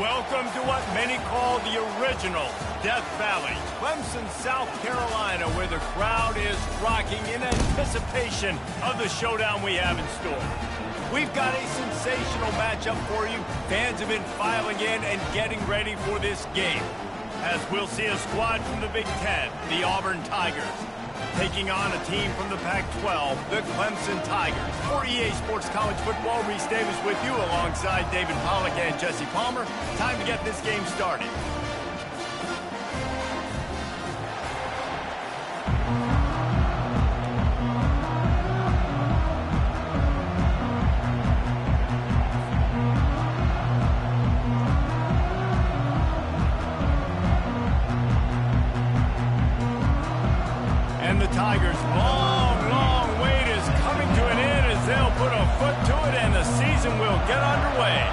Welcome to what many call the original Death Valley, Clemson, South Carolina, where the crowd is rocking in anticipation of the showdown we have in store. We've got a sensational matchup for you. Fans have been filing in and getting ready for this game, as we'll see a squad from the Big Ten, the Auburn Tigers, taking on a team from the Pac-12, the Clemson Tigers. For EA Sports College Football, Reese Davis with you alongside David Pollack and Jesse Palmer. Time to get this game started. Tigers' long wait is coming to an end as they'll put a foot to it and the season will get underway.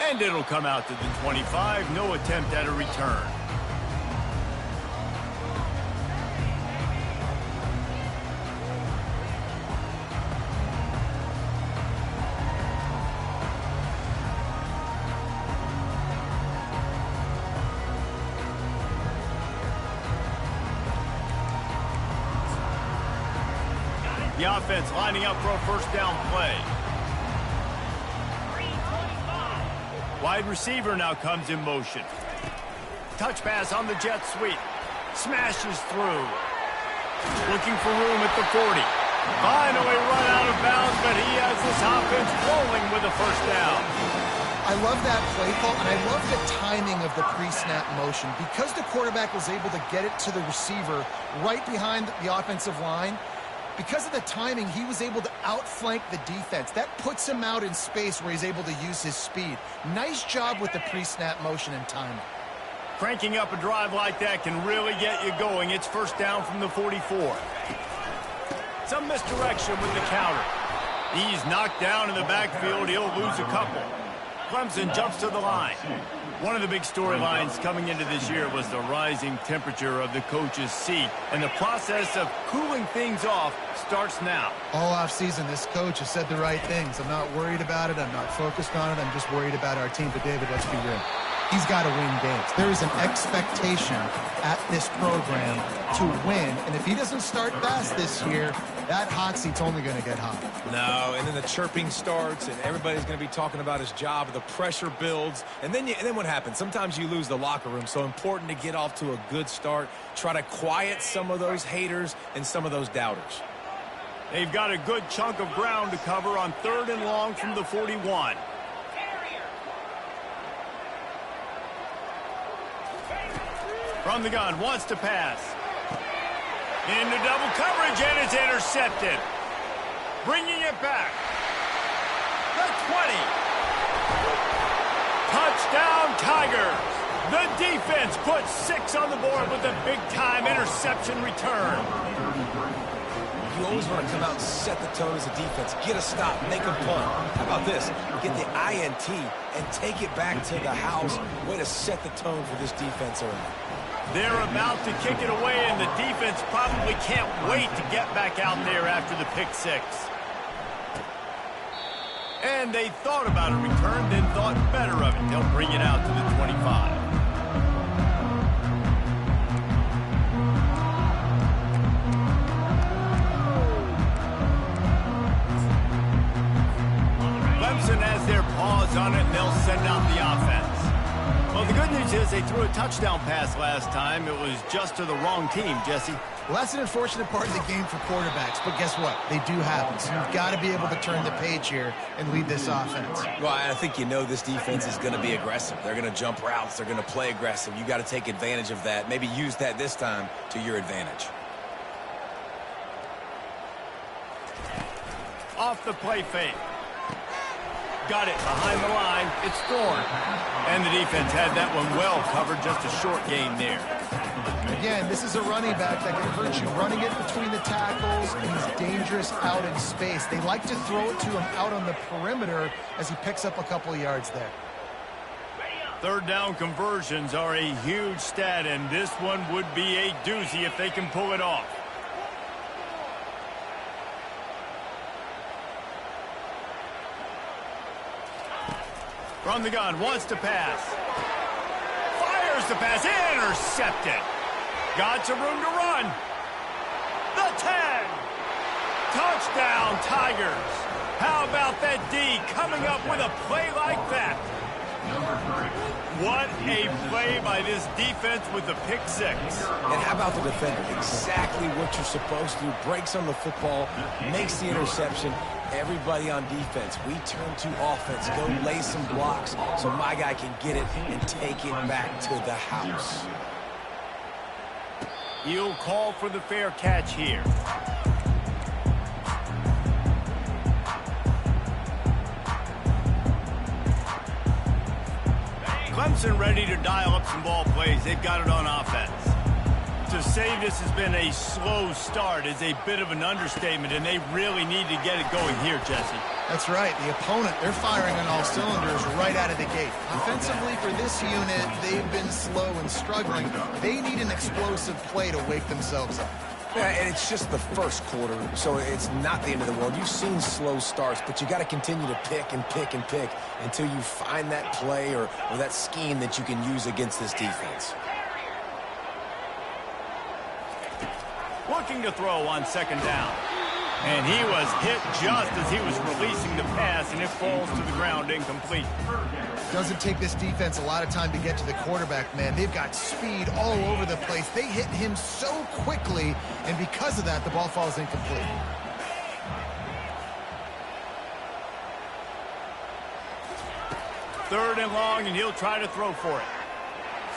And it'll come out to the 25, no attempt at a return. The offense lining up for a first down play. Wide receiver now comes in motion. Touch pass on the jet sweep. Smashes through. Looking for room at the 40. Finally run out of bounds, but he has this offense rolling with a first down. I love that play call, and I love the timing of the pre-snap motion. Because the quarterback was able to get it to the receiver right behind the offensive line, because of the timing, he was able to outflank the defense. That puts him out in space where he's able to use his speed. Nice job with the pre-snap motion and timing. Cranking up a drive like that can really get you going. It's first down from the 44. Some misdirection with the counter. He's knocked down in the backfield. He'll lose a couple. Clemson jumps to the line. One of the big storylines coming into this year was the rising temperature of the coach's seat, and the process of cooling things off starts now. All offseason, this coach has said the right things. I'm not worried about it. I'm not focused on it. I'm just worried about our team. But, David, let's be real. He's got to win games. There is an expectation at this program to win, and if he doesn't start fast this year, that hot seat's only going to get hot. No, and then the chirping starts, and everybody's going to be talking about his job. The pressure builds, and then what happens? Sometimes you lose the locker room, so important to get off to a good start. Try to quiet some of those haters and some of those doubters. They've got a good chunk of ground to cover on 3rd and long from the 41. From the gun, wants to pass. Into double coverage, and it's intercepted. Bringing it back. The 20. Touchdown, Tigers. The defense puts 6 on the board with a big-time interception return. You always want to come out and set the tone as a defense. Get a stop, make a punt. How about this? Get the INT and take it back to the house. Way to set the tone for this defense early. They're about to kick it away, and the defense probably can't wait to get back out there after the pick 6. And they thought about a return, then thought better of it. They'll bring it out to the 25. Clemson has their paws on it, and they'll send out the offense. Well, the good news is they threw a touchdown pass last time. It was just to the wrong team, Jesse. Well, that's an unfortunate part of the game for quarterbacks, but guess what? They do happen. So you've got to be able to turn the page here and lead this offense. Well, I think you know this defense is going to be aggressive. They're going to jump routes. They're going to play aggressive. You got to take advantage of that. Maybe use that this time to your advantage. Off the play fake. Got it behind the line. It's Thorne. And the defense had that one well covered. Just a short game there. Again, this is a running back that can hurt you. Running it between the tackles, and he's dangerous out in space. They like to throw it to him out on the perimeter as he picks up a couple of yards there. 3rd down conversions are a huge stat, and this one would be a doozy if they can pull it off. From the gun, wants to pass. Fires the pass, intercepted. Got some room to run. The 10. Touchdown, Tigers. How about that D coming up with a play like that? What a play by this defense with the pick six. And how about the defender? Exactly what you're supposed to do. Breaks on the football, makes the interception. Everybody on defense, we turn to offense. Go lay some blocks so my guy can get it and take it back to the house. He'll call for the fair catch here. Clemson ready to dial up some ball plays. They've got it on offense. To say this has been a slow start is a bit of an understatement, and they really need to get it going here, Jesse. That's right. The opponent, they're firing on all cylinders right out of the gate. Offensively, for this unit, they've been slow and struggling. They need an explosive play to wake themselves up. Yeah, and it's just the first quarter, so it's not the end of the world. You've seen slow starts, but you got to continue to pick and pick and pick until you find that play or that scheme that you can use against this defense. Looking to throw on second down. And he was hit just as he was releasing the pass, and it falls to the ground incomplete. Doesn't take this defense a lot of time to get to the quarterback, man. They've got speed all over the place. They hit him so quickly, and because of that, the ball falls incomplete. Third and long, and he'll try to throw for it.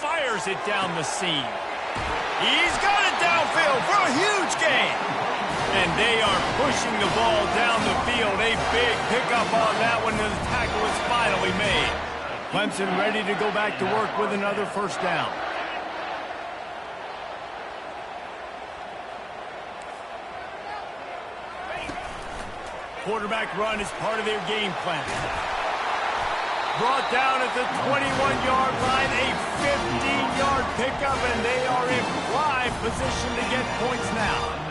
Fires it down the seam. He's got it downfield for a huge gain. And they are pushing the ball down the field. A big pickup on that one, and the tackle is finally made. Clemson ready to go back to work with another first down. Quarterback run is part of their game plan. Brought down at the 21-yard line, a 15-yard pickup, and they are in prime position to get points now.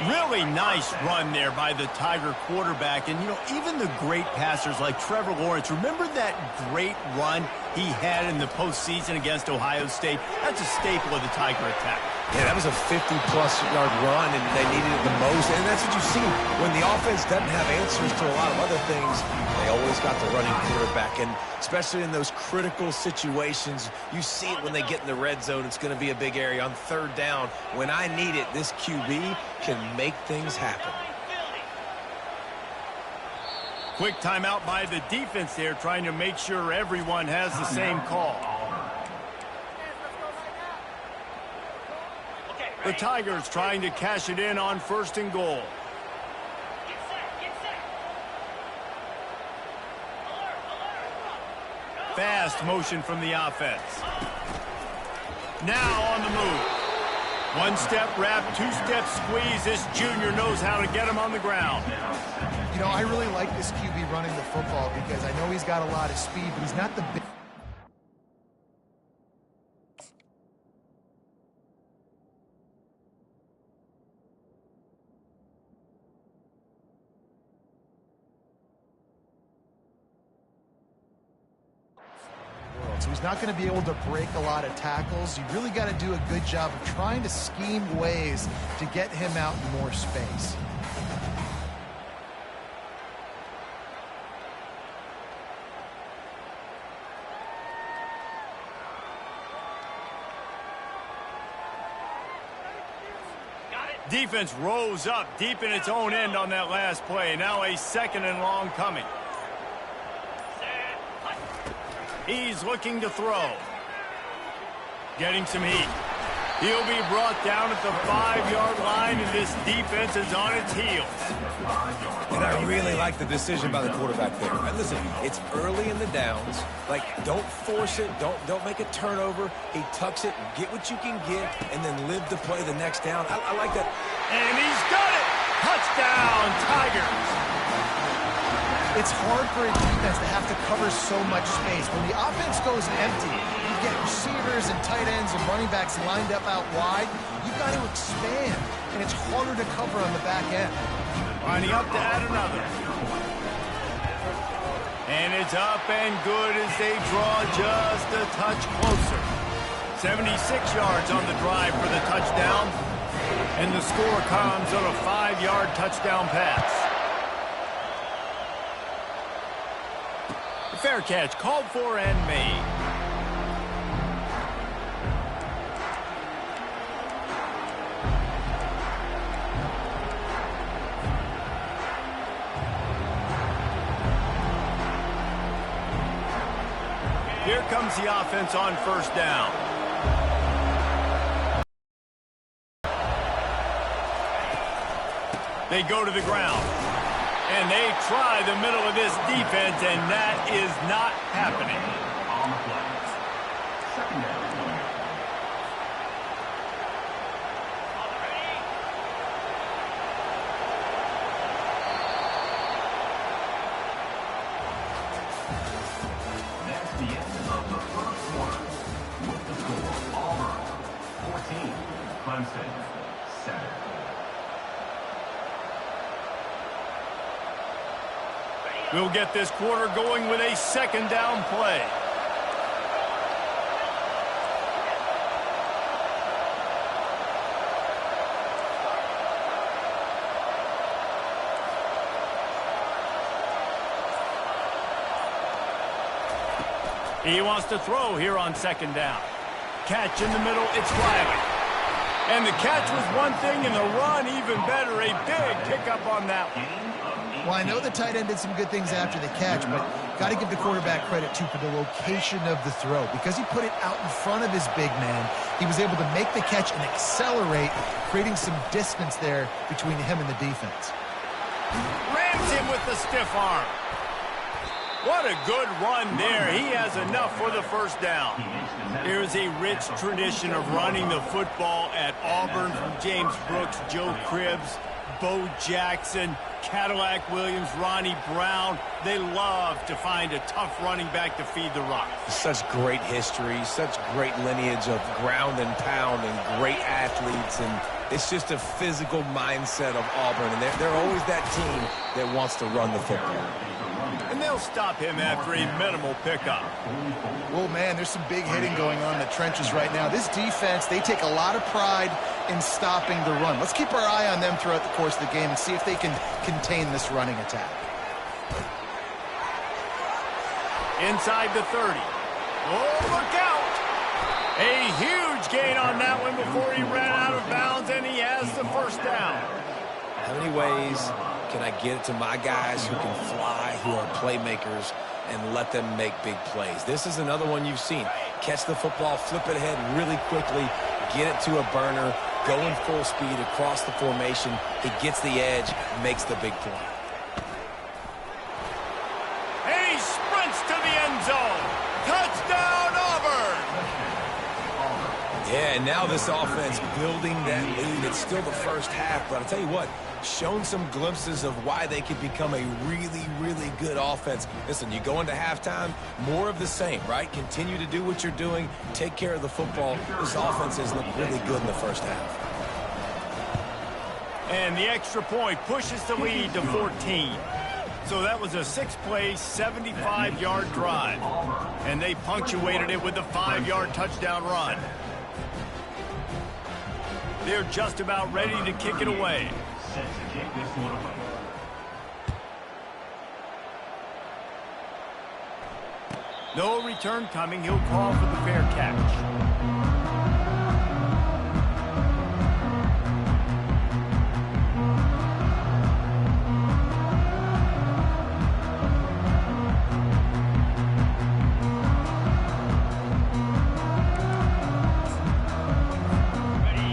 Really nice run there by the Tiger quarterback. And, you know, even the great passers like Trevor Lawrence, remember that great run he had in the postseason against Ohio State? That's a staple of the Tiger attack. Yeah, that was a 50-plus yard run, and they needed it the most. And that's what you see when the offense doesn't have answers to a lot of other things. They always got the running quarterback, and especially in those critical situations, you see it when they get in the red zone. It's going to be a big area on third down. When I need it, this QB can make things happen. Quick timeout by the defense there, trying to make sure everyone has the same call. The Tigers trying to cash it in on first and goal. Fast motion from the offense. Now on the move. One-step wrap, two-step squeeze. This junior knows how to get him on the ground. You know, I really like this QB running the football because I know he's got a lot of speed, but he's not the big... So he's not going to be able to break a lot of tackles. You really got to do a good job of trying to scheme ways to get him out in more space. Defense rose up deep in its own end on that last play. Now a second and long coming. He's looking to throw. Getting some heat. He'll be brought down at the 5-yard line, and this defense is on its heels. And I really like the decision by the quarterback there. And listen, it's early in the downs. Like, don't force it. Don't make a turnover. He tucks it, get what you can get, and then live the play the next down. I like that. And he's got it. Touchdown, Tigers. It's hard for a defense to have to cover so much space. When the offense goes empty, you get receivers and tight ends and running backs lined up out wide. You've got to expand, and it's harder to cover on the back end. Lining up to add another. And it's up and good as they draw just a touch closer. 76 yards on the drive for the touchdown. And the score comes on a 5-yard touchdown pass. The fair catch called for and made. Here comes the offense on first down. They go to the ground. And they try the middle of this defense, and that is not happening. On the flags. Second down. That's the end of the first quarter. With the score, Auburn 14, Clemson 7. We'll get this quarter going with a second down play. He wants to throw here on second down. Catch in the middle, it's Riley. And the catch was one thing, and the run even better. A big pickup on that one. Well, I know the tight end did some good things after the catch, but got to give the quarterback credit, too, for the location of the throw. Because he put it out in front of his big man, he was able to make the catch and accelerate, creating some distance there between him and the defense. Rams him with the stiff arm. What a good run there. He has enough for the first down. There's a rich tradition of running the football at Auburn from James Brooks, Joe Cribbs, Bo Jackson, Cadillac Williams, Ronnie Brown. They love to find a tough running back to feed the rock. Such great history, such great lineage of ground and pound and great athletes. And it's just a physical mindset of Auburn. And they're always that team that wants to run the football. And they'll stop him after a minimal pickup. Well, man, there's some big hitting going on in the trenches right now. This defense, they take a lot of pride in stopping the run. Let's keep our eye on them throughout the course of the game and see if they can contain this running attack. Inside the 30. Oh, look out! A huge gain on that one before he ran out of bounds, and he has the first down. How many ways can I get it to my guys who can fly, who are playmakers, and let them make big plays? This is another one you've seen. Catch the football, flip it ahead really quickly, get it to a burner, go in full speed across the formation. He gets the edge, makes the big play. And he sprints to the end zone. Touchdown, Auburn! Yeah, and now this offense building that lead. It's still the first half, but I'll tell you what, shown some glimpses of why they could become a really, really good offense. Listen, you go into halftime, more of the same, right? Continue to do what you're doing, take care of the football. This offense has looked really good in the first half. And the extra point pushes the lead to 14. So that was a 6-play, 75-yard drive. And they punctuated it with a 5-yard touchdown run. They're just about ready to kick it away. Set to kick this one away. No return coming. He'll call for the fair catch.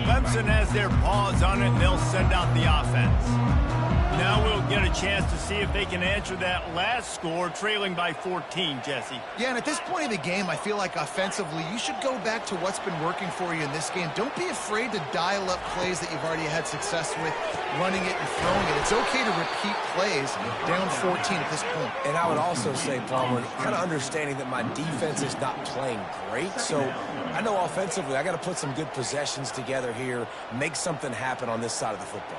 Clemson has their paws on it, and they'll send out the offense. Now we'll get a chance to see if they can answer that last score, trailing by 14, Jesse. Yeah, and at this point in the game, I feel like offensively, you should go back to what's been working for you in this game. Don't be afraid to dial up plays that you've already had success with, running it and throwing it. It's okay to repeat plays down 14 at this point. And I would also say, Palmer, kind of understanding that my defense is not playing great. So I know offensively I got to put some good possessions together here, make something happen on this side of the football.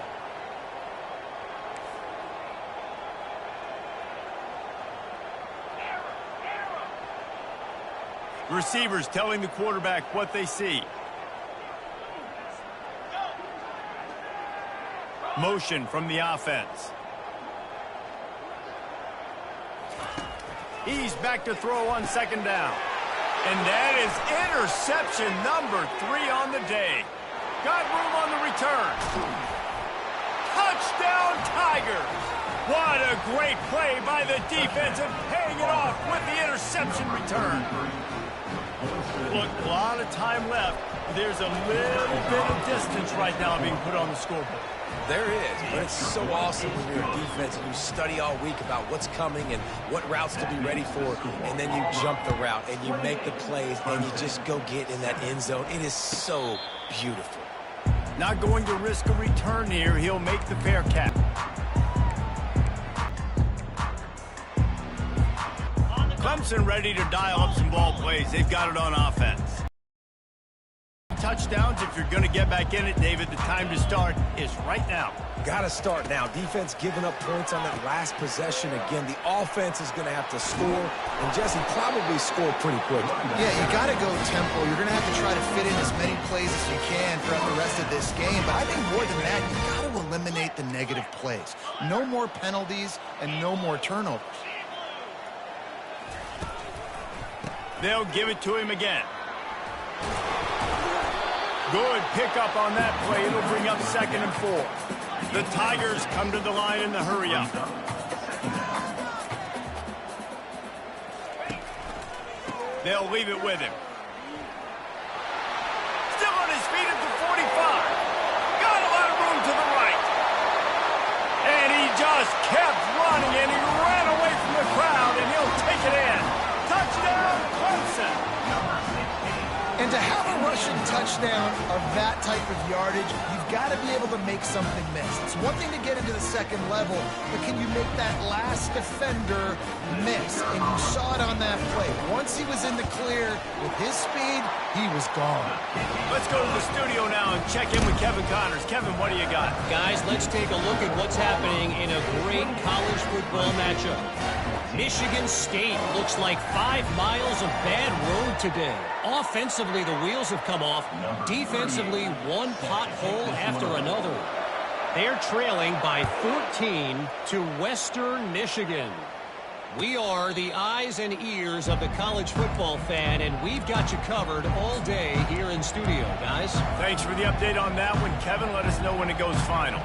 Receivers telling the quarterback what they see. Motion from the offense. He's back to throw on second down. And that is interception number 3 on the day. Got room on the return. Touchdown, Tigers! What a great play by the defense and paying it off with the interception return. Look, a lot of time left. There's a little bit of distance right now being put on the scoreboard. There is, but it's so awesome when you're a defense and you study all week about what's coming and what routes to be ready for, and then you jump the route and you make the plays and you just go get in that end zone. It is so beautiful. Not going to risk a return here. He'll make the fair catch. Clemson ready to dial up some ball plays. They've got it on offense. Touchdowns. If you're going to get back in it, David, the time to start is right now. Got to start now. Defense giving up points on that last possession. Again, the offense is going to have to score, and Jesse probably score pretty quick. Yeah, you got to go tempo. You're going to have to try to fit in as many plays as you can throughout the rest of this game. But I think more than that, you got to eliminate the negative plays. No more penalties and no more turnovers. They'll give it to him again. Good pickup on that play. It'll bring up 2nd and 4. The Tigers come to the line in the hurry-up. They'll leave it with him. Still on his feet at the 45. Got a lot of room to the right. And he just kept running, and he ran away from the crowd, and he'll take it in. Touchdown, Clemson. And to have a rushing touchdown of that type of yardage, you've got to be able to make something miss. It's one thing to get into the second level, but can you make that last defender miss? And you saw it on that play. Once he was in the clear with his speed, he was gone. Let's go to the studio now and check in with Kevin Connors. Kevin, what do you got? Guys, let's take a look at what's happening in a great college football matchup. Michigan State looks like 5 miles of bad road today. Offensively, the wheels have come off. Defensively, one pothole after another. They're trailing by 14 to Western Michigan. We are the eyes and ears of the college football fan, and we've got you covered all day here in studio, guys. Thanks for the update on that one, Kevin. Let us know when it goes final.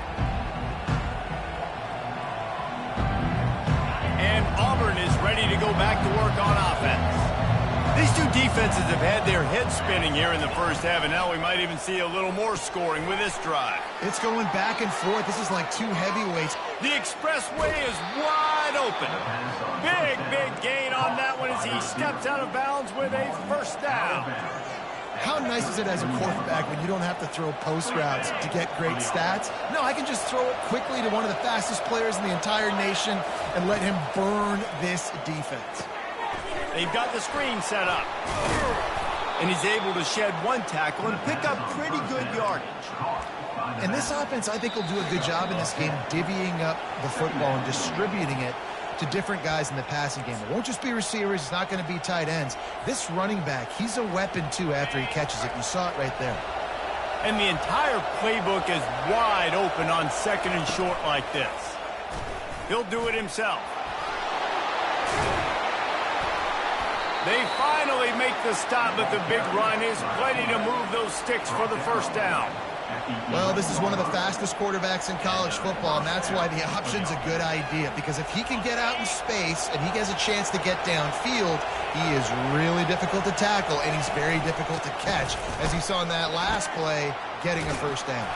And Auburn is ready to go back to work on offense. These two defenses have had their heads spinning here in the first half, and now we might even see a little more scoring with this drive. It's going back and forth. This is like 2 heavyweights. The expressway is wide open. Big gain on that one as he steps out of bounds with a first down. How nice is it as a quarterback when you don't have to throw post routes to get great stats? No, I can just throw it quickly to one of the fastest players in the entire nation and let him burn this defense. They've got the screen set up. And he's able to shed 1 tackle and pick up pretty good yardage. And this offense, I think, will do a good job in this game divvying up the football and distributing it to different guys in the passing game. It won't just be receivers. It's not going to be tight ends. This running back, he's a weapon, too, after he catches it. You saw it right there. And the entire playbook is wide open on 2nd and short like this. He'll do it himself. They finally make the stop, but the big run is plenty to move those sticks for the first down. Well, this is one of the fastest quarterbacks in college football, and that's why the option's a good idea, because if he can get out in space and he has a chance to get downfield, he is really difficult to tackle, and he's very difficult to catch, as you saw in that last play, getting a first down.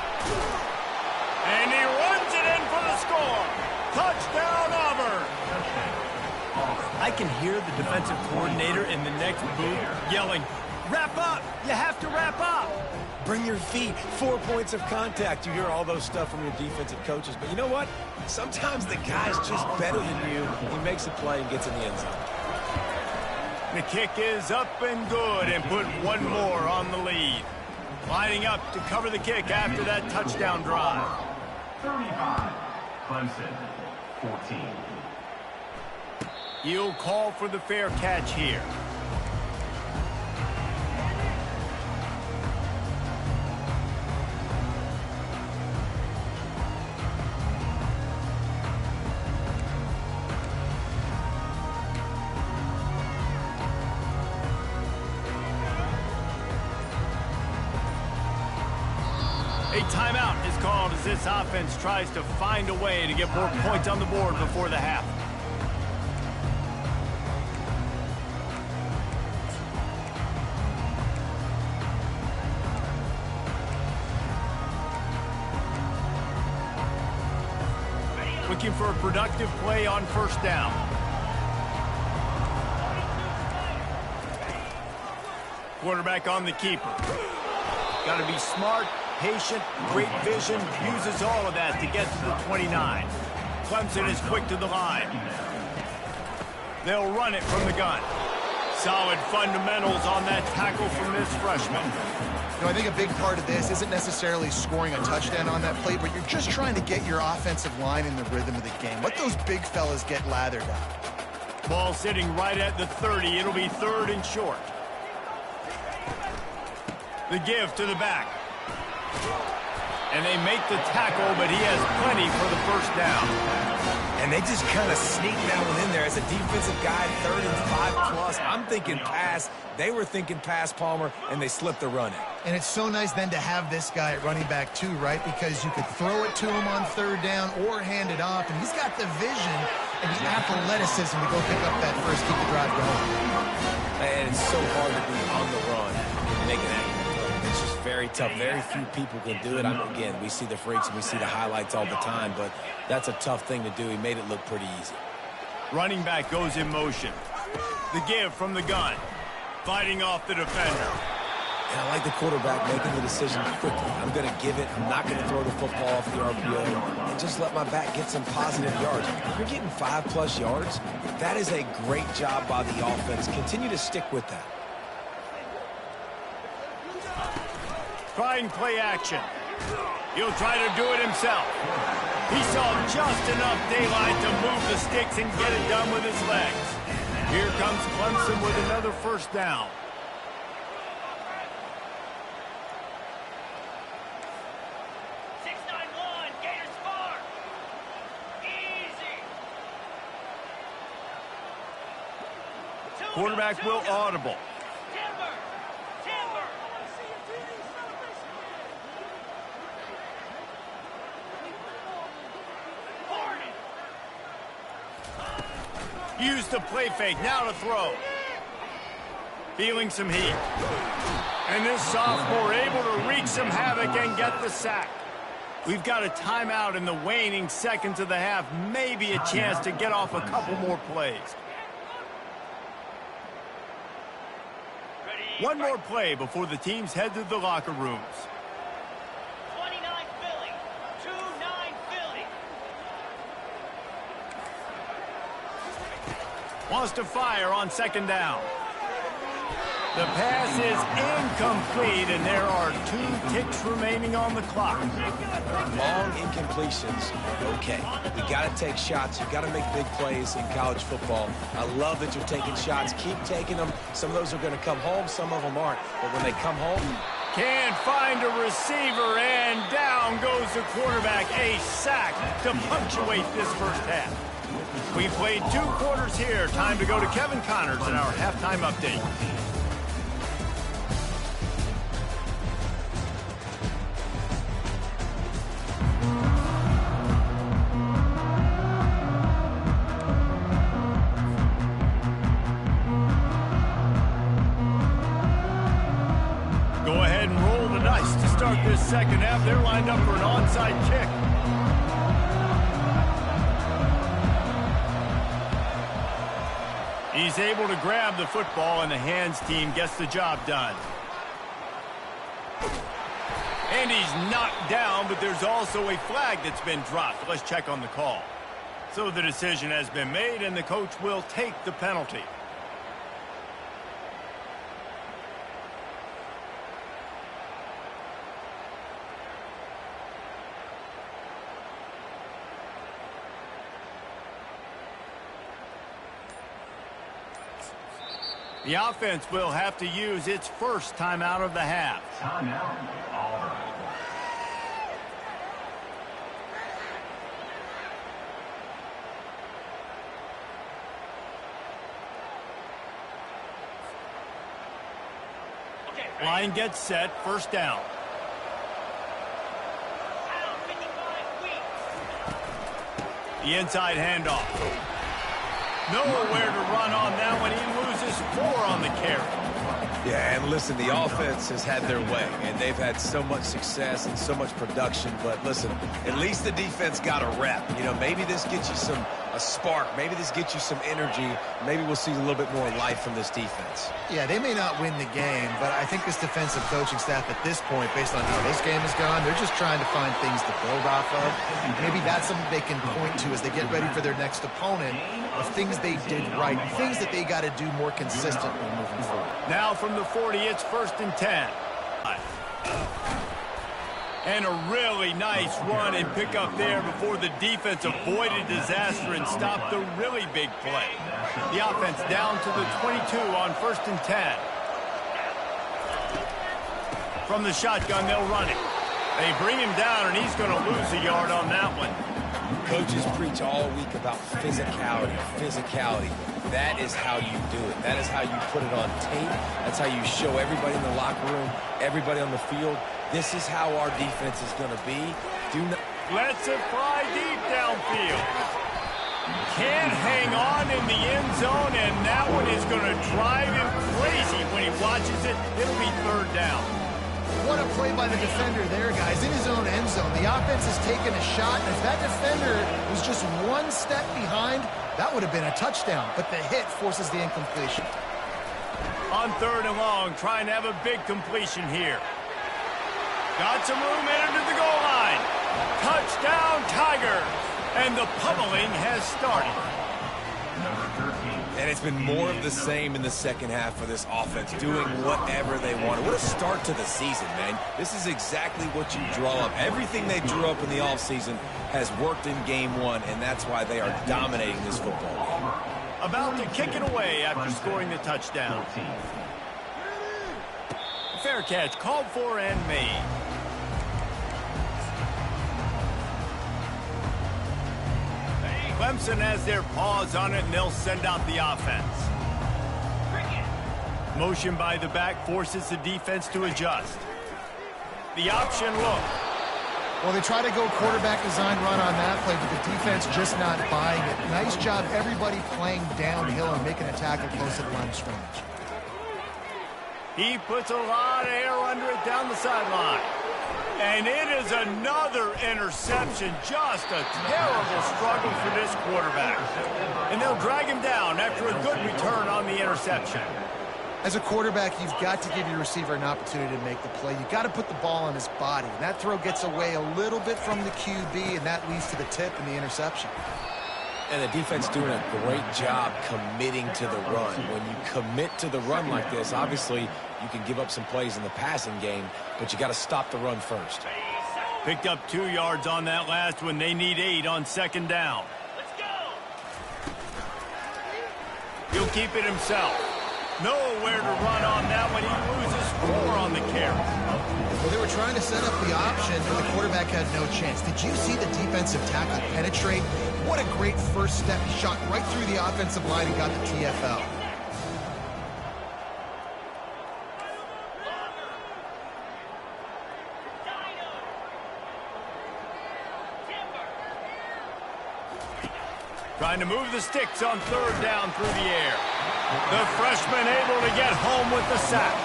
And he runs it in for the score. Touchdown, Auburn. I can hear the defensive coordinator in the next booth yelling, "Wrap up! You have to wrap up!" Bring your feet, 4 points of contact. You hear all those stuff from your defensive coaches. But you know what? Sometimes the guy's just better than you. He makes a play and gets in the end zone. The kick is up and good, and put 1 more on the lead. Lining up to cover the kick after that touchdown drive. 35, Clemson, 14. He'll call for the fair catch here. timeout is called as this offense tries to find a way to get more points on the board before the half. Looking for a productive play on first down. Quarterback on the keeper. Got to be smart, patient, great vision, uses all of that to get to the 29. Clemson is quick to the line. They'll run it from the gun. Solid fundamentals on that tackle from this freshman. You know, I think a big part of this isn't necessarily scoring a touchdown on that play, but you're just trying to get your offensive line in the rhythm of the game. Let those big fellas get lathered up. Ball sitting right at the 30. It'll be 3rd and short. The give to the back. And they make the tackle, but he has plenty for the first down. And they just kind of sneak that one in there as a defensive guy, 3rd and 5+. I'm thinking pass. They were thinking pass, Palmer, and they slipped the run in. And it's so nice then to have this guy at running back too, right? Because you could throw it to him on 3rd down or hand it off, and he's got the vision and the athleticism to go pick up that first, keep the drive going. And it's so hard to be on the run and make an accurate throw. It's just very tough. Very few people can do it. Again, we see the freaks and we see the highlights all the time, but that's a tough thing to do. He made it look pretty easy. Running back goes in motion. The give from the gun. Fighting off the defender. And I like the quarterback making the decision quickly. I'm going to give it. I'm not going to throw the football off the RPO and just let my back get some positive yards. If you're getting 5+ yards, that is a great job by the offense. Continue to stick with that. Trying play action. He'll try to do it himself. He saw just enough daylight to move the sticks and get it done with his legs. Here comes Clemson with another first down. Quarterback will audible. Use the play fake, now to throw. Feeling some heat. And this sophomore able to wreak some havoc and get the sack. We've got a timeout in the waning seconds of the half. Maybe a chance to get off a couple more plays. One more play before the teams head to the locker rooms. 29 Philly, 2-9 Philly. Wants to fire on second down. The pass is incomplete, and there are 2 ticks remaining on the clock. Long incompletions, okay. You got to take shots. You got to make big plays in college football. I love that you're taking shots. Keep taking them. Some of those are going to come home. Some of them aren't. But when they come home, can't find a receiver, and down goes the quarterback. A sack to punctuate this first half. We played 2 quarters here. Time to go to Kevin Connors in our halftime update. This second half, they're lined up for an onside kick. He's able to grab the football, and the hands team gets the job done. And he's knocked down, but there's also a flag that's been dropped. Let's check on the call. So the decision has been made, and the coach will take the penalty. The offense will have to use its first timeout of the half. Timeout, Auburn. Line gets set, first down. The inside handoff. Nowhere to run on that one. He loses 4 on the carry. Yeah, and listen, the offense has had their way, and they've had so much success and so much production. But listen, at least the defense got a rep. You know, maybe this gets you a spark. Maybe this gets you some energy. Maybe we'll see a little bit more life from this defense. Yeah, they may not win the game, but I think this defensive coaching staff at this point, based on how this game has gone, they're just trying to find things to build off of. Maybe that's something they can point to as they get ready for their next opponent of things they did right, things that they got to do more consistently moving forward. Now from the 40, it's 1st and 10. And a really nice run and pick up there before the defense avoided disaster and stopped the really big play. The offense down to the 22 on 1st and 10. From the shotgun, they'll run it. They bring him down, and he's going to lose a yard on that one. Coaches preach all week about physicality. That is how you do it. That is how you put it on tape. That's how you show everybody in the locker room, everybody on the field. This is how our defense is going to be. Lets it fly deep downfield. Can't hang on in the end zone, and that one is going to drive him crazy when he watches it. It'll be 3rd down. What a play by the defender there, guys, in his own end zone. The offense has taken a shot, and if that defender was just 1 step behind, that would have been a touchdown, but the hit forces the incompletion. On 3rd and long, trying to have a big completion here. Got some room into the goal line. Touchdown, Tigers. And the pummeling has started. And it's been more of the same in the second half for this offense, doing whatever they want. What a start to the season, man. This is exactly what you draw up. Everything they drew up in the offseason has worked in game 1, and that's why they are dominating this football game. About to kick it away after scoring the touchdown. Fair catch, called for and made. Clemson has their paws on it, and they'll send out the offense. Motion by the back forces the defense to adjust. The option look. Well, they try to go quarterback design run on that play, but the defense just not buying it. Nice job, everybody playing downhill and making a tackle close to the line of scrimmage. He puts a lot of air under it down the sideline. And it is another interception. Just a terrible struggle for this quarterback. And they'll drag him down after a good return on the interception. As a quarterback, you've got to give your receiver an opportunity to make the play. You've got to put the ball on his body. And that throw gets away a little bit from the QB, and that leads to the tip and the interception. And the defense doing a great job committing to the run. When you commit to the run like this, obviously you can give up some plays in the passing game, but you got to stop the run first. Picked up 2 yards on that last one. They need 8 on 2nd down. Let's go. He'll keep it himself. Nowhere to run on that one. He loses 4 on the carry. Well, they were trying to set up the option, and the quarterback had no chance. Did you see the defensive tackle penetrate? What a great first step. He shot right through the offensive line and got the TFL. Trying to move the sticks on 3rd down through the air. The freshman able to get home with the sack.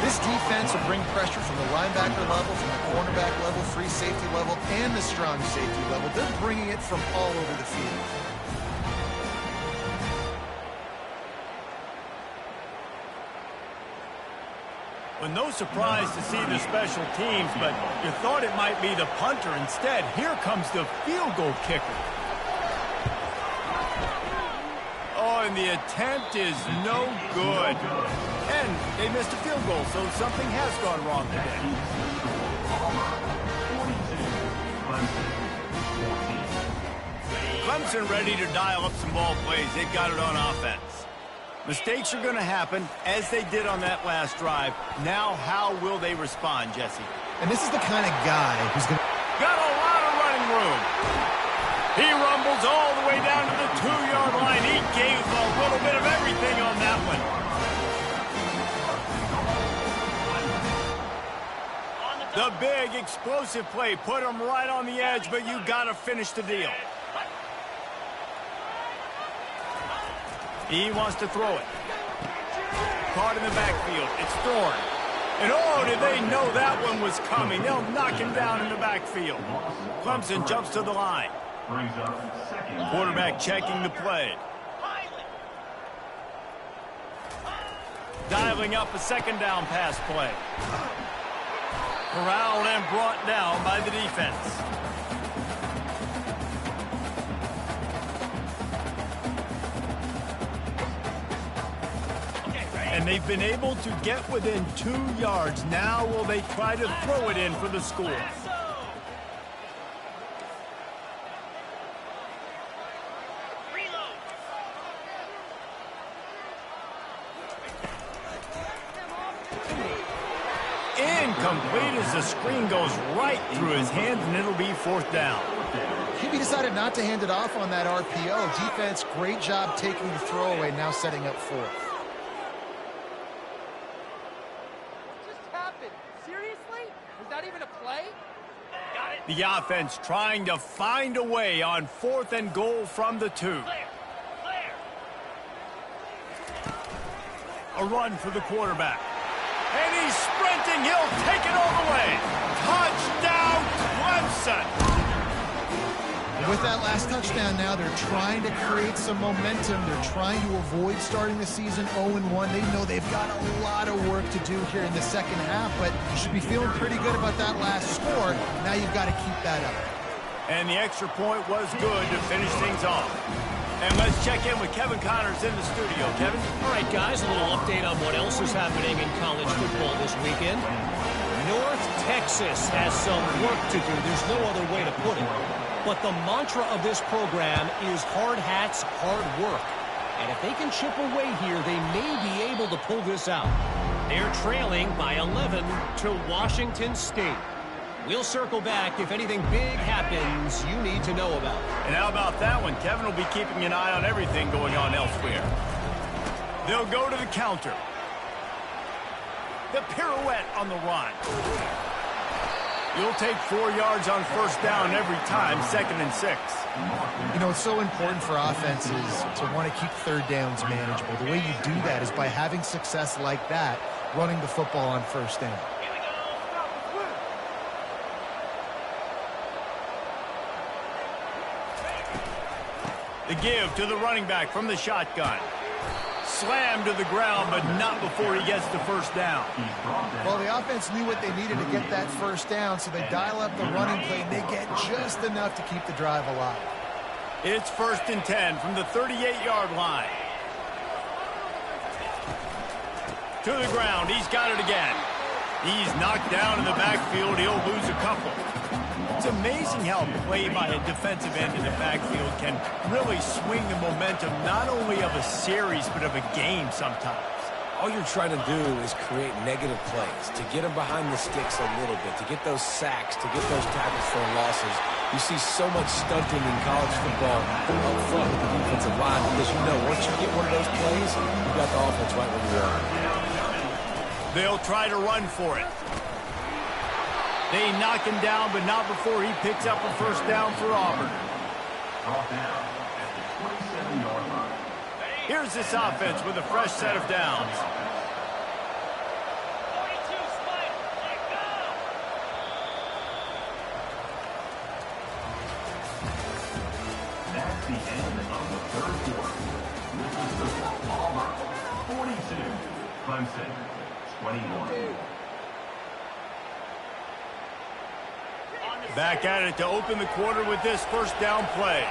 This defense will bring pressure from the linebacker level, from the cornerback level, free safety level, and the strong safety level. They're bringing it from all over the field. Well, no surprise to see the special teams, but you thought it might be the punter. Instead, here comes the field goal kicker. Oh, and the attempt is no good. And they missed a field goal, so something has gone wrong today. Clemson ready to dial up some ball plays. They've got it on offense. Mistakes are going to happen, as they did on that last drive. Now, how will they respond, Jesse? And this is the kind of guy who's going to... Got a lot of running room. He rumbles all the way down to the 2-yard line. He gave a little bit of everything on that one. The big explosive play put him right on the edge, but you got to finish the deal. He wants to throw it. Caught in the backfield. It's Thorne. And oh, did they know that one was coming. They'll knock him down in the backfield. Clemson jumps to the line. Quarterback checking the play. Dialing up a second down pass play. Corralled and brought down by the defense. And they've been able to get within 2 yards. Now will they try to throw it in for the score? Incomplete as the screen goes right through his hands, and it'll be 4th down. He decided not to hand it off on that RPO. Defense, great job taking the throwaway, now setting up 4th. The offense trying to find a way on 4th and goal from the 2. A run for the quarterback. And he's sprinting. He'll take it all the way. Touchdown, Clemson. With that last touchdown now, they're trying to create some momentum. They're trying to avoid starting the season 0-1. They know they've got a lot of work to do here in the second half, but you should be feeling pretty good about that last score. Now you've got to keep that up. And the extra point was good to finish things off. And let's check in with Kevin Connors in the studio. Kevin? All right, guys, a little update on what else is happening in college football this weekend. North Texas has some work to do. There's no other way to put it. But the mantra of this program is hard hats, hard work. And if they can chip away here, they may be able to pull this out. They're trailing by 11 to Washington State. We'll circle back if anything big happens you need to know about. And how about that one? Kevin will be keeping an eye on everything going on elsewhere. They'll go to the counter. The pirouette on the run. You'll take 4 yards on 1st down every time, 2nd and 6. You know, it's so important for offenses to want to keep 3rd downs manageable. The way you do that is by having success like that, running the football on 1st down. The give to the running back from the shotgun. Slammed to the ground, but not before he gets the 1st down. Well, the offense knew what they needed to get that 1st down, so they dial up the running play, and they get just enough to keep the drive alive. It's 1st and 10 from the 38-yard line. To the ground. He's got it again. He's knocked down in the backfield. He'll lose a couple. It's amazing how a play by a defensive end in the backfield can really swing the momentum not only of a series but of a game sometimes. All you're trying to do is create negative plays, to get them behind the sticks a little bit, to get those sacks, to get those tackles for losses. You see so much stunting in college football up front with the defensive line because you know once you get one of those plays, you've got the offense right where you are. They'll try to run for it. They knock him down, but not before he picks up a 1st down for Auburn. Here's this offense with a fresh set of downs. That's the end of the 3rd quarter. This is the Auburn 42, Clemson 21. Back at it to open the quarter with this 1st down play.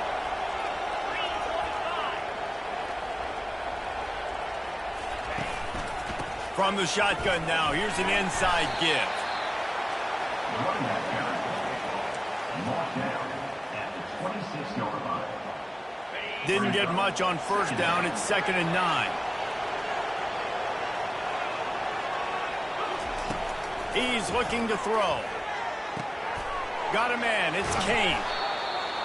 From the shotgun now, here's an inside give. Didn't get much on 1st down. It's 2nd and 9. He's looking to throw. Got a man. It's Kane.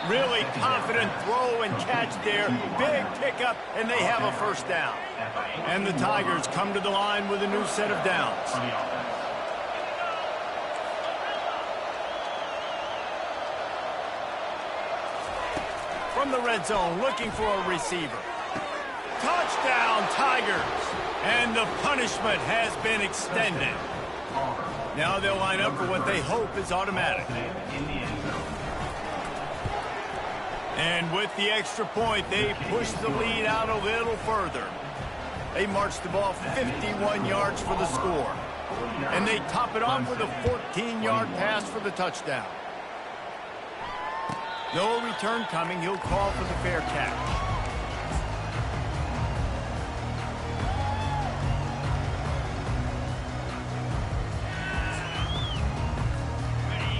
Really confident throw and catch there. Big pickup, and they have a 1st down. And the Tigers come to the line with a new set of downs. From the red zone, looking for a receiver. Touchdown! Tigers. And the punishment has been extended. Now they'll line up for what they hope is automatic. And with the extra point, they push the lead out a little further. They march the ball 51 yards for the score. And they top it off with a 14-yard pass for the touchdown. No return coming. He'll call for the fair catch.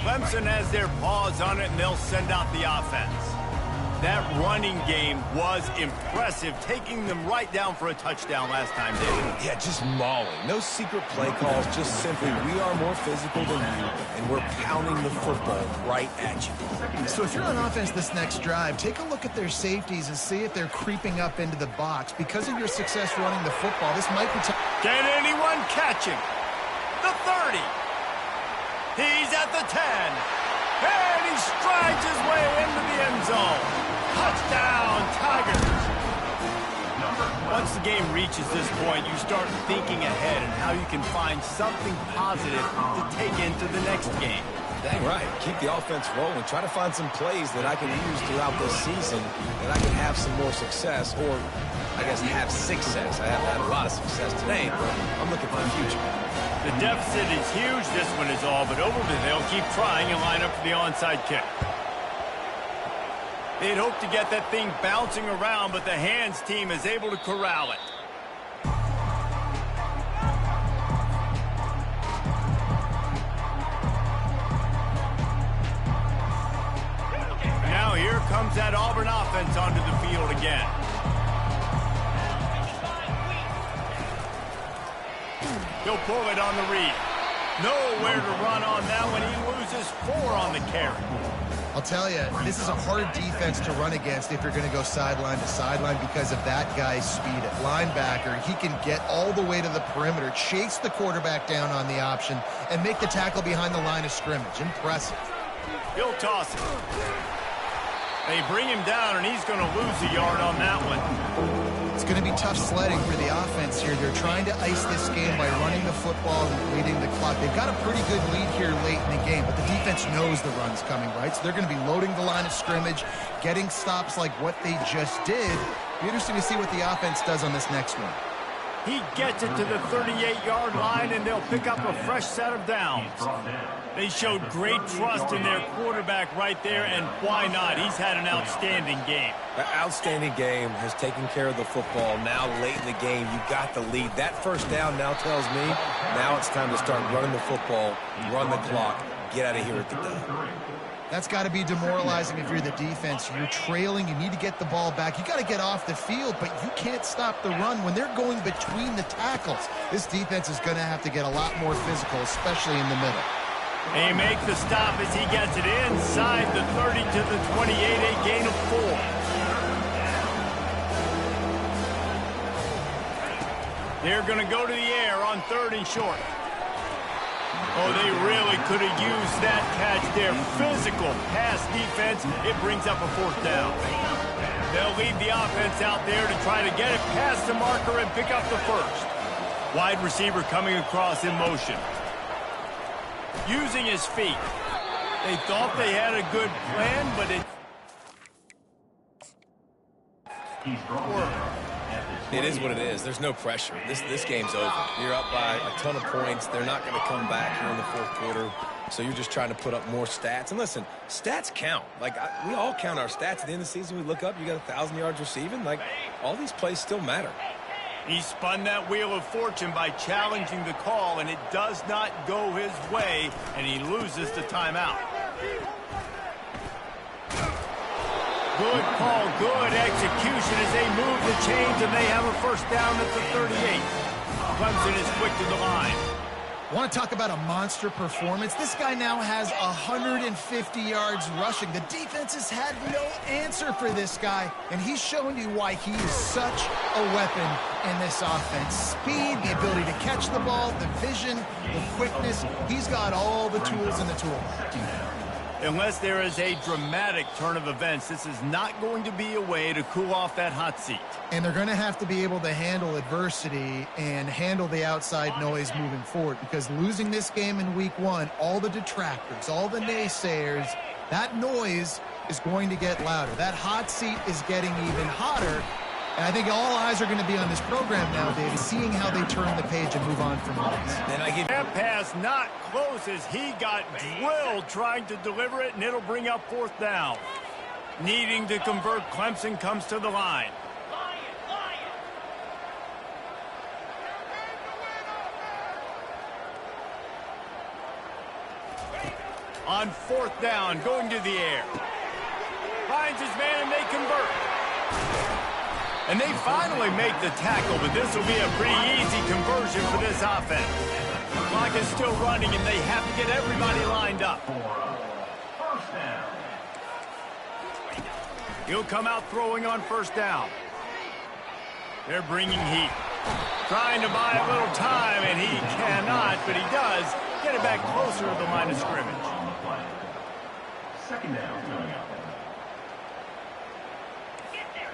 Clemson has their paws on it, and they'll send out the offense. That running game was impressive, taking them right down for a touchdown last time, David. Yeah, just mauling. No secret play calls, just simply we are more physical than you, and we're pounding the football right at you. So if you're on offense this next drive, take a look at their safeties and see if they're creeping up into the box. Because of your success running the football, this might be... Can anyone catch him? The 30. He's at the 10. And he strides his way into the end zone. Touchdown, Tigers. Once the game reaches this point, you start thinking ahead and how you can find something positive to take into the next game. Dang right. Keep the offense rolling. Try to find some plays that I can use throughout this season that I can have some more success, or I guess have success. I haven't had a lot of success today, but I'm looking for the future. The deficit is huge, this one is all, but Overton, they'll keep trying and line up for the onside kick. They'd hope to get that thing bouncing around, but the hands team is able to corral it. Now here comes that Auburn offense onto the field again. He'll pull it on the read. Nowhere to run on that one. He loses 4 on the carry. I'll tell you, this is a hard defense to run against if you're going to go sideline to sideline because of that guy's speed at linebacker. He can get all the way to the perimeter, chase the quarterback down on the option, and make the tackle behind the line of scrimmage. Impressive. He'll toss it. They bring him down, and he's going to lose a yard on that one. It's going to be tough sledding for the offense here. They're trying to ice this game by running the football and leading the clock. They've got a pretty good lead here late in the game, but the defense knows the run's coming, right? So they're going to be loading the line of scrimmage, getting stops like what they just did. Be interesting to see what the offense does on this next one. He gets it to the 38-yard line, and they'll pick up a fresh set of downs. They showed great trust in their quarterback right there, and why not? He's had an outstanding game. An outstanding game, has taken care of the football. Now late in the game, you got the lead. That first down now tells me now it's time to start running the football, run the clock, get out of here at the done. That's got to be demoralizing if you're the defense. You're trailing. You need to get the ball back. You got to get off the field, but you can't stop the run when they're going between the tackles. This defense is going to have to get a lot more physical, especially in the middle. He makes the stop as he gets it inside the 30 to the 28, a gain of 4. They're going to go to the air on 3rd and short. Oh, they really could have used that catch there. Physical pass defense. It brings up a 4th down. They'll lead the offense out there to try to get it past the marker and pick up the 1st. Wide receiver coming across in motion. Using his feet. They thought they had a good plan, but it is what it is. There's no pressure. This game's over. You're up by a ton of points. They're not going to come back here in the 4th quarter. So you're just trying to put up more stats. And listen, stats count. Like, we all count our stats. At the end of the season, we look up, you got 1,000 yards receiving. Like, all these plays still matter. He spun that wheel of fortune by challenging the call, and it does not go his way, and he loses the timeout. Good call, good execution as they move the chains, and they have a 1st down at the 38. Clemson is quick to the line. Want to talk about a monster performance? This guy now has 150 yards rushing. The defense has had no answer for this guy, and he's showing you why he is such a weapon in this offense. Speed, the ability to catch the ball, the vision, the quickness. He's got all the tools in the toolbox. Unless there is a dramatic turn of events, this is not going to be a way to cool off that hot seat. And they're going to have to be able to handle adversity and handle the outside noise moving forward, because losing this game in week 1, all the detractors, all the naysayers, that noise is going to get louder. That hot seat is getting even hotter. And I think all eyes are going to be on this program now, David, seeing how they turn the page and move on from this. And I give that pass not close as he got drilled trying to deliver it, and it'll bring up 4th down. Needing to convert, Clemson comes to the line. On 4th down, going to the air. Finds his man and they convert. And they finally make the tackle, but this will be a pretty easy conversion for this offense. The clock is still running, and they have to get everybody lined up. First down. He'll come out throwing on 1st down. They're bringing heat. Trying to buy a little time, and he cannot, but he does get it back closer to the line of scrimmage. On the play. 2nd down coming up.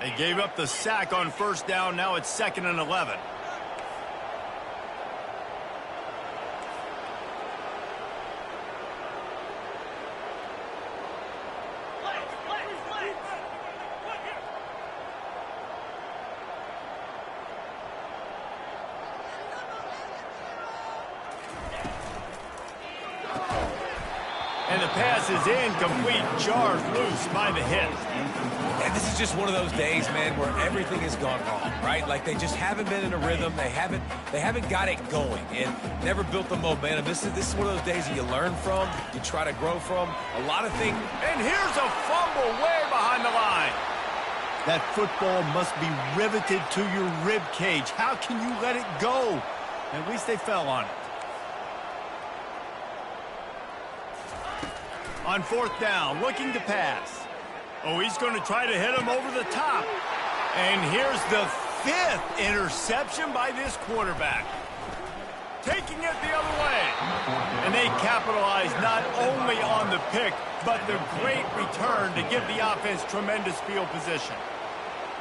They gave up the sack on 1st down. Now it's 2nd and 11. And the pass is incomplete, jarred loose by the hit. And this is just one of those days, man, where everything has gone wrong, right? Like they just haven't been in a rhythm. They haven't got it going and never built the momentum. This is one of those days that you learn from, you try to grow from. A lot of things. And here's a fumble way behind the line. That football must be riveted to your rib cage. How can you let it go? At least they fell on it. On 4th down, looking to pass. Oh, he's going to try to hit him over the top. And here's the 5th interception by this quarterback. Taking it the other way. And they capitalize not only on the pick, but the great return to give the offense tremendous field position.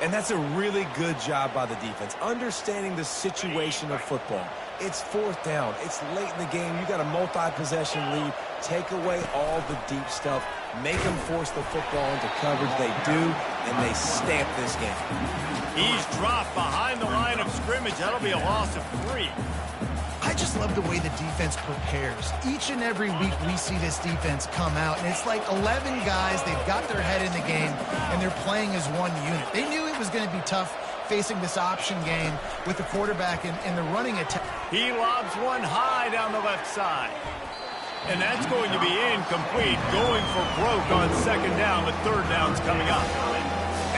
And that's a really good job by the defense, understanding the situation of football. It's 4th down. It's late in the game. You got a multi-possession lead. Take away all the deep stuff. Make them force the football into coverage. They do, and they stamp this game. He's dropped behind the line of scrimmage. That'll be a loss of 3. I just love the way the defense prepares. Each and every week we see this defense come out, and it's like 11 guys, they've got their head in the game, and they're playing as one unit. They knew it was going to be tough facing this option game with the quarterback in the running attack. He lobs one high down the left side. And that's going to be incomplete, going for broke on 2nd down, with 3rd downs coming up.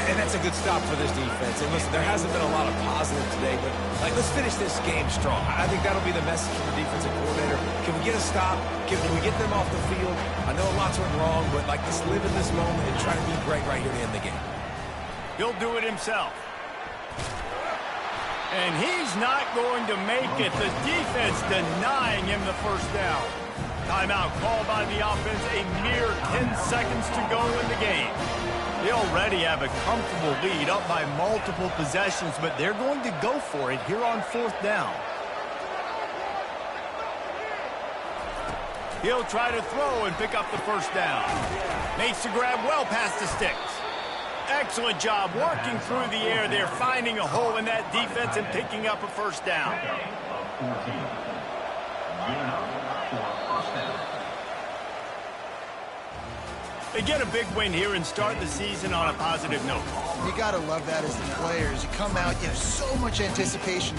And that's a good stop for this defense. And listen, there hasn't been a lot of positive today, but let's finish this game strong. I think that'll be the message from the defensive coordinator. Can we get a stop? Can we get them off the field? I know lots went wrong, but let's live in this moment and try to be great right here to end the game. He'll do it himself. And he's not going to make it. The defense denying him the 1st down. Timeout called by the offense, a mere 10 seconds to go in the game. They already have a comfortable lead, up by multiple possessions, but they're going to go for it here on 4th down. He'll try to throw and pick up the 1st down. Makes the grab well past the sticks. Excellent job working through the air there, finding a hole in that defense and picking up a 1st down. They get a big win here and start the season on a positive note. You got to love that as the players. You come out, you have so much anticipation.